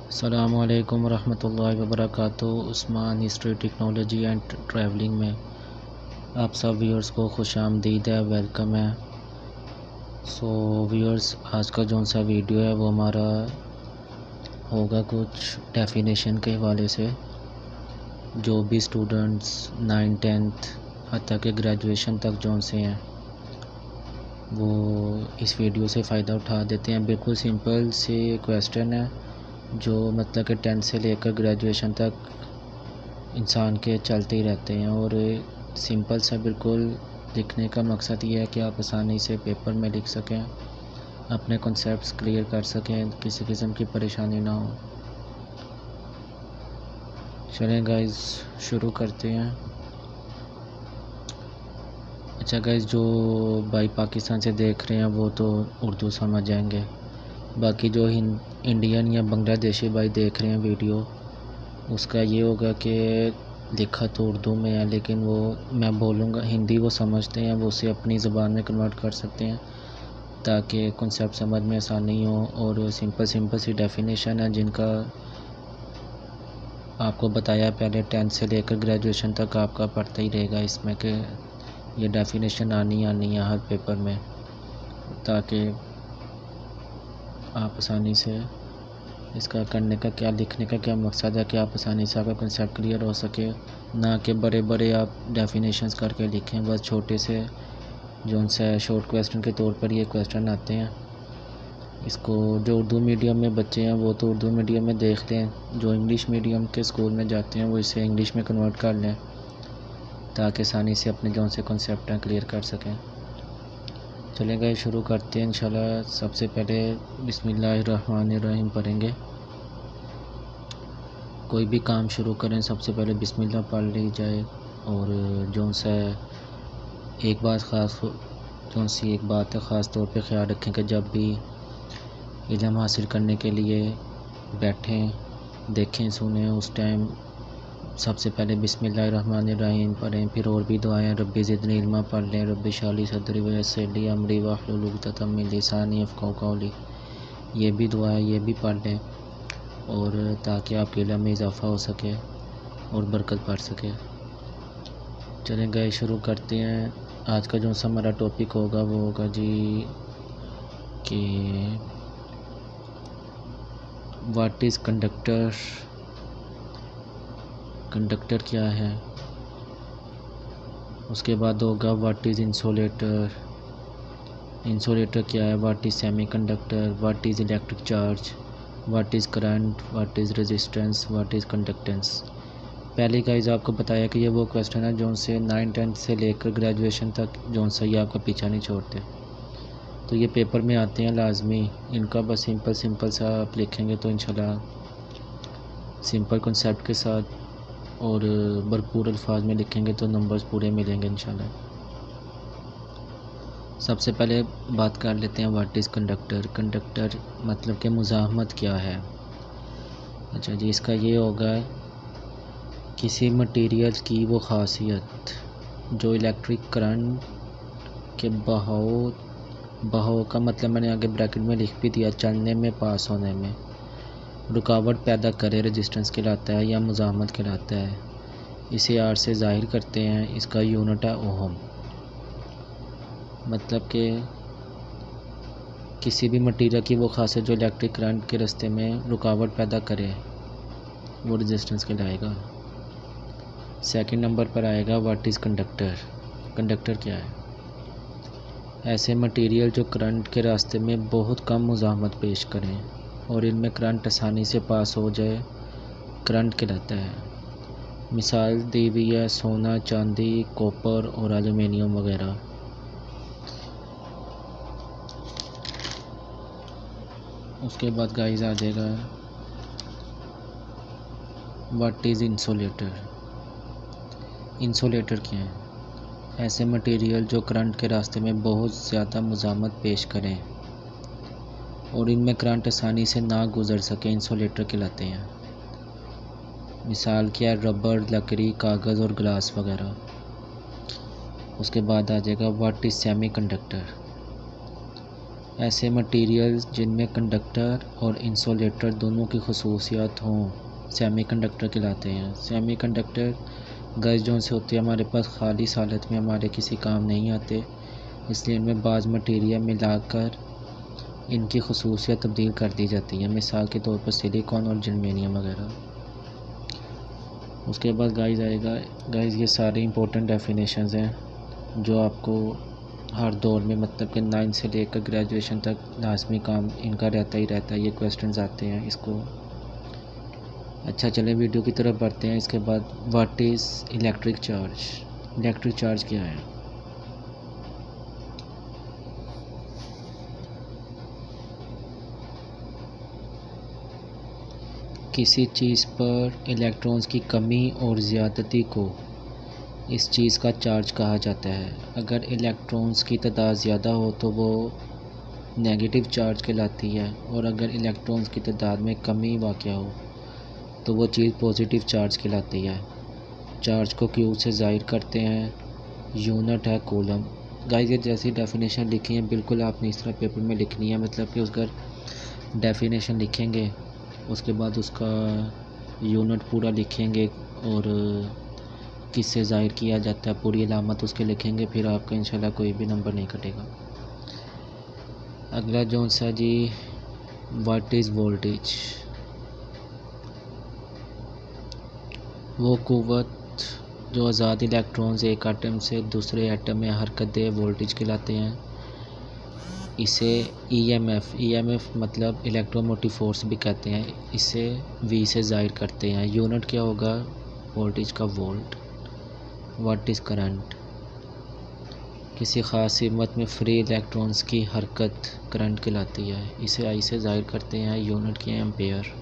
अस्सलामुअलैकुम रहमतुल्लाहि वबरकातुहू। Usman history technology and travelling में आप सब व्यूअर्स को खुश आमदीद है, वेलकम है। व्यूअर्स, आज का जो सा वीडियो है वो हमारा होगा कुछ डेफिनेशन के हवाले से। जो भी स्टूडेंट्स 9th-10th हत्ता के ग्रेजुएशन तक जो से हैं वो इस वीडियो से फ़ायदा उठा देते हैं। बिल्कुल सिंपल से क्वेश्चन है जो मतलब कि 10th से लेकर ग्रेजुएशन तक इंसान के चलते ही रहते हैं, और सिंपल सा बिल्कुल लिखने का मकसद ये है कि आप आसानी से पेपर में लिख सकें, अपने कॉन्सेप्ट्स क्लियर कर सकें, किसी किस्म की परेशानी ना हो। चलें गाइस, शुरू करते हैं। अच्छा गाइस, जो भाई पाकिस्तान से देख रहे हैं वो तो उर्दू समझ जाएंगे, बाकी जो इंडियन या बांग्लादेशी भाई देख रहे हैं वीडियो, उसका ये होगा कि लिखा तो उर्दू में है लेकिन वो मैं बोलूँगा हिंदी, वो समझते हैं, वो उसे अपनी ज़बान में कन्वर्ट कर सकते हैं ताकि कॉन्सेप्ट समझ में आसानी हो। और सिंपल सी डेफिनेशन है जिनका आपको बताया पहले, 10th से लेकर ग्रेजुएशन तक आपका पढ़ता ही रहेगा इसमें कि ये डेफिनेशन आनी है हर पेपर में, ताकि आप आसानी से इसका करने का क्या, लिखने का क्या मकसद है कि आप आसानी से आपका कंसेप्ट क्लियर हो सके, ना कि बड़े बड़े आप डेफिनेशंस करके लिखें। बस छोटे से जो उनसे शॉर्ट क्वेश्चन के तौर पर ये क्वेश्चन आते हैं। इसको जो उर्दू मीडियम में बच्चे हैं वो तो उर्दू मीडियम में देख लें, जो इंग्लिश मीडियम के स्कूल में जाते हैं वो इसे इंग्लिश में कन्वर्ट कर लें ताकि आसानी से अपने जो से कॉन्सेप्ट हैं क्लियर कर सकें। चलेंगे, शुरू करते हैं इंशाल्लाह। सबसे पहले बिस्मिल्लाहिर्रहमानिर्रहीम पढ़ेंगे। कोई भी काम शुरू करें सबसे पहले बिस्मिल्लाह पढ़ ली जाए। और जो सा एक बात ख़ास जो सी एक बात है ख़ास तौर पे ख्याल रखें कि जब भी इल्म हासिल करने के लिए बैठें, देखें, सुने, उस टाइम सबसे पहले बिस्मिल्लाहिर्रहमानिर्रहीम पढ़ें। फिर और भी दुआएं, रब्बी ज़िदनी इल्मा पढ़ लें, रब्बी शरह सदरी वयस्सिर ली अमरी वाहलुल उक़दतम मिन लिसानी यफ़क़हू क़ौली, ये भी दुआ है, ये भी पढ़ लें, और ताकि आपके इल्म में इजाफ़ा हो सके और बरकत बढ़ सके। चलें गए, शुरू करते हैं। आज का जो सा हमारा टॉपिक होगा वो होगा जी कि व्हाट इज़ कंडक्टर, कंडक्टर क्या है। उसके बाद होगा व्हाट इज़ इंसुलेटर, इंसुलेटर क्या है। What is semi conductor, what is electric charge, what is current, what is resistance, what is conductance. पहले गाइस आपको बताया कि ये वो क्वेश्चन है जो से 9th-10th से लेकर ग्रेजुएशन तक जो सा ये आपका पीछा नहीं छोड़ते, तो ये पेपर में आते हैं लाजमी। इनका बस सिंपल सा आप लिखेंगे तो इंशाल्लाह सिंपल कॉन्सेप्ट के साथ और भरपूर अल्फाज में लिखेंगे तो नंबर्स पूरे मिलेंगे इंशाल्लाह। सबसे पहले बात कर लेते हैं व्हाट इज़ कंडक्टर। कंडक्टर मतलब कि मुज़ाहमत क्या है। अच्छा जी, इसका ये होगा किसी मटेरियल की वो ख़ासियत जो इलेक्ट्रिक करंट के बहाव का मतलब मैंने आगे ब्रैकेट में लिख भी दिया, चलने में, पास होने में रुकावट पैदा करे, रेजिस्टेंस कहलाता है या मुज़ाहमत कहलाता है। इसे आर से ज़ाहिर करते हैं। इसका यूनिट है ओहम। मतलब कि किसी भी मटीरियल की वो खासियत जो इलेक्ट्रिक करंट के रास्ते में रुकावट पैदा करे वो रेजिस्टेंस कहलाएगा। सेकंड नंबर पर आएगा व्हाट इज़ कंडक्टर। कंडक्टर क्या है। ऐसे मटेरियल जो करंट के रास्ते में बहुत कम मुज़ाहमत पेश करें और इनमें करंट आसानी से पास हो जाए, करंट कहलाता है। मिसाल दी हुई है सोना, चांदी, कॉपर और एल्युमिनियम वगैरह। उसके बाद गाइस आ जाएगा व्हाट इज़ इंसुलेटर। इंसुलेटर क्या है। ऐसे मटेरियल जो करंट के रास्ते में बहुत ज़्यादा मुज़ाहमत पेश करें और इनमें करंट आसानी से ना गुज़र सके, इंसुलेटर कहलाते हैं। मिसाल क्या, रबर, लकड़ी, कागज़ और ग्लास वगैरह। उसके बाद आ जाएगा व्हाट इज़ सेमी कंडक्टर। ऐसे मटेरियल्स जिनमें कंडक्टर और इंसुलेटर दोनों की खसूसियात हों सेमीकंडक्टर कहलाते हैं। सेमीकंडक्टर गाइस जो से होते हैं हमारे पास खालिस हालत में हमारे किसी काम नहीं आते, इसलिए इनमें बाज़ मटेरियल मिलाकर इनकी खसूसियात तब्दील कर दी जाती हैं, मिसाल के तौर पर सिलिकॉन और जर्मेनियम वगैरह। उसके बाद गाइस आएगा, गाइस ये सारे इंपॉर्टेंट डेफिनेशंस हैं जो आपको हर दौर में मतलब कि 9 से लेकर ग्रेजुएशन तक लाजमी काम इनका रहता ही रहता है, ये क्वेश्चंस आते हैं इसको। अच्छा चलें वीडियो की तरफ बढ़ते हैं। इसके बाद what is electric charge, electric charge क्या है? किसी चीज़ पर इलेक्ट्रॉन्स की कमी और ज़्यादती को इस चीज़ का चार्ज कहा जाता है। अगर इलेक्ट्रॉन्स की तादाद ज़्यादा हो तो वो नेगेटिव चार्ज कहलाती है, और अगर इलेक्ट्रॉन्स की तादाद में कमी वाक़या हो तो वो चीज़ पॉजिटिव चार्ज कहलाती है। चार्ज को क्यू से ज़ाहिर करते हैं, यूनिट है कूलम। गाइस ये जैसी डेफिनेशन लिखी है बिल्कुल आपने इस तरह पेपर में लिखनी है, मतलब कि उसका डेफिनेशन लिखेंगे उसके बाद उसका यूनिट पूरा लिखेंगे और किससे ज़ाहिर किया जाता है पूरी अलामत उसके लिखेंगे, फिर आपका इंशाल्लाह कोई भी नंबर नहीं कटेगा। अगला जौन सा जी, व्हाट इज़ वोल्टेज? वो क़ुव्वत जो आज़ाद इलेक्ट्रॉन्स एक एटम से दूसरे एटम में हरकत दे वोल्टेज कहलाते हैं। इसे ईएमएफ मतलब इलेक्ट्रोमोटिव फोर्स भी कहते हैं, इसे वी से ज़ाहिर करते हैं। यूनिट क्या होगा वोल्टेज का? वोल्ट। What is current? किसी ख़ास सीमत में फ्री इलेक्ट्रॉन्स की हरकत करंट कहलाती है, इसे आई से ज़ाहिर करते हैं, यूनिट की एम्पेयर।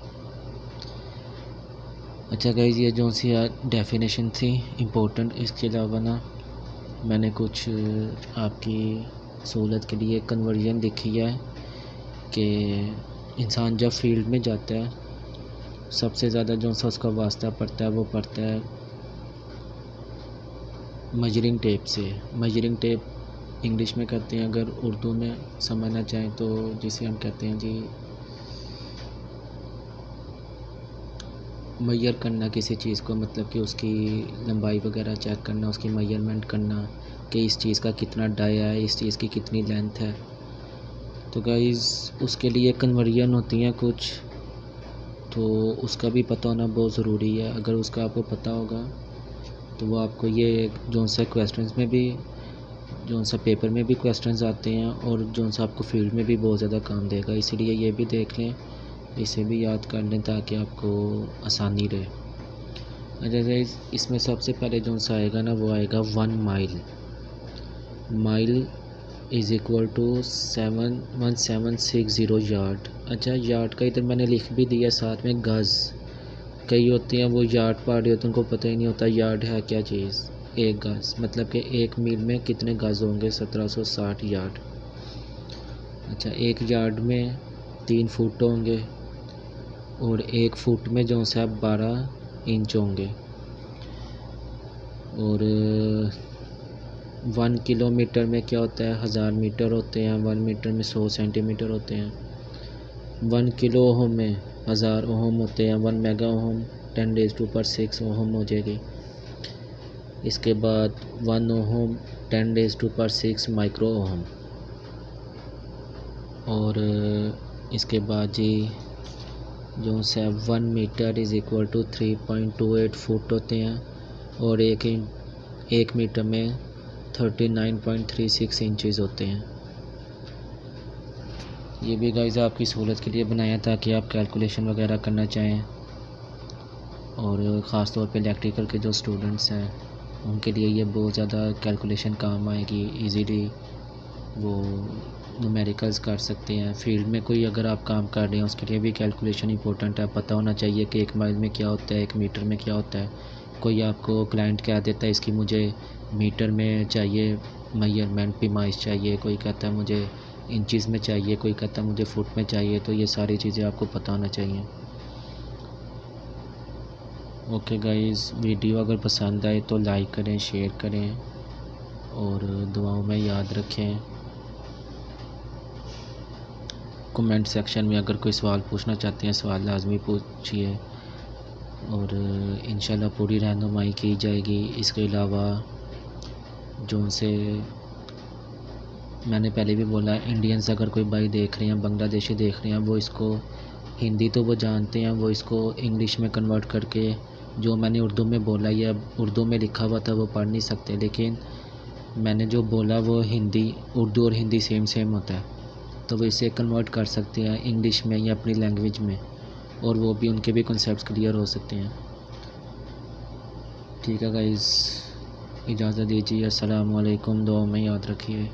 अच्छा गाइस ये जो सी डेफिनेशन थी इम्पोर्टेंट, इसके अलावा ना मैंने कुछ आपकी सहूलत के लिए कन्वर्जन लिखी है कि इंसान जब फील्ड में जाता है सबसे ज़्यादा जो सा उसका वास्ता पड़ता है वो पड़ता है मेजरिंग टेप से। मेजरिंग टेप इंग्लिश में कहते हैं, अगर उर्दू में समझना चाहें तो जिसे हम कहते हैं जी मैयर करना किसी चीज़ को, मतलब कि उसकी लंबाई वगैरह चेक करना, उसकी मेजरमेंट करना कि इस चीज़ का कितना डाया है, इस चीज़ की कितनी लेंथ है। तो गाइस उसके लिए कन्वर्जन होती हैं कुछ, तो उसका भी पता होना बहुत ज़रूरी है। अगर उसका आपको पता होगा तो वो आपको ये जो सा क्वेश्चंस में भी जो सा पेपर में भी क्वेश्चंस आते हैं और जो सा आपको फील्ड में भी बहुत ज़्यादा काम देगा, इसीलिए ये भी देख लें, इसे भी याद कर लें ताकि आपको आसानी रहे। अच्छा इसमें सबसे पहले जो सा आएगा ना वो आएगा 1 mile. Mile is equal to 1760 yard. अच्छा यार्ड का इधर मैंने लिख भी दिया, साथ में गज़। कई होते हैं वो यार्ड पढ़ रहे होते हैं, उनको पता ही नहीं होता यार्ड है क्या चीज़। एक गज़ मतलब कि 1 मील में कितने गज़ होंगे? 1760 यार्ड। अच्छा 1 यार्ड में 3 फुट होंगे और 1 फुट में जो सा 12 इंच होंगे, और 1 किलोमीटर में क्या होता है? 1000 मीटर होते हैं। 1 मीटर में 100 सेंटीमीटर होते हैं। 1 किलो ओहम में 1000 ओहम होते हैं। 1 मेगा ओहम 10⁻⁶ ओहम हो जाएगी। इसके बाद 1 ओहम 10⁻⁶ माइक्रो ओहम, और इसके बाद जी जो से 1 meter is equal to 3.28 foot होते हैं, और 1 मीटर में 39.36 इंचज़ होते हैं। ये भी गाइस आपकी सहूलत के लिए बनाया ताकि आप कैलकुलेशन वगैरह करना चाहें, और ख़ास तौर पे इलेक्ट्रिकल के जो स्टूडेंट्स हैं उनके लिए ये बहुत ज़्यादा कैलकुलेशन काम आएगी। इजीली वो न्यूमेरिकल्स कर सकते हैं। फील्ड में कोई अगर आप काम कर रहे हैं उसके लिए भी कैलकुलेशन इंपॉर्टेंट है, पता होना चाहिए कि 1 माइल में क्या होता है, 1 मीटर में क्या होता है। कोई आपको क्लाइंट कह देता है इसकी मुझे मीटर में चाहिए मेजरमेंट पैमाइश चाहिए, कोई कहता है मुझे इंचज़ में चाहिए, कोई कहता है मुझे फुट में चाहिए, तो ये सारी चीज़ें आपको पता होना चाहिए। ओके गाइस वीडियो अगर पसंद आए तो लाइक करें, शेयर करें और दुआओं में याद रखें। कमेंट सेक्शन में अगर कोई सवाल पूछना चाहते हैं सवाल लाजमी पूछिए और इंशाल्लाह पूरी रहनुमाई की जाएगी। इसके अलावा जो से मैंने पहले भी बोला, इंडियंस अगर कोई भाई देख रहे हैं, बांग्लादेशी देख रहे हैं, वो इसको हिंदी तो वो जानते हैं, वो इसको इंग्लिश में कन्वर्ट करके जो मैंने उर्दू में बोला या उर्दू में लिखा हुआ था वो पढ़ नहीं सकते, लेकिन मैंने जो बोला वो हिंदी, उर्दू और हिंदी सेम होता है, तो वो इसे कन्वर्ट कर सकते हैं इंग्लिश में या अपनी लैंग्वेज में, और वो भी उनके भी कॉन्सेप्ट्स क्लियर हो सकते हैं। ठीक है गाइस, इजाज़त दीजिए। अस्सलाम वालेकुम, दुआ में याद रखिए।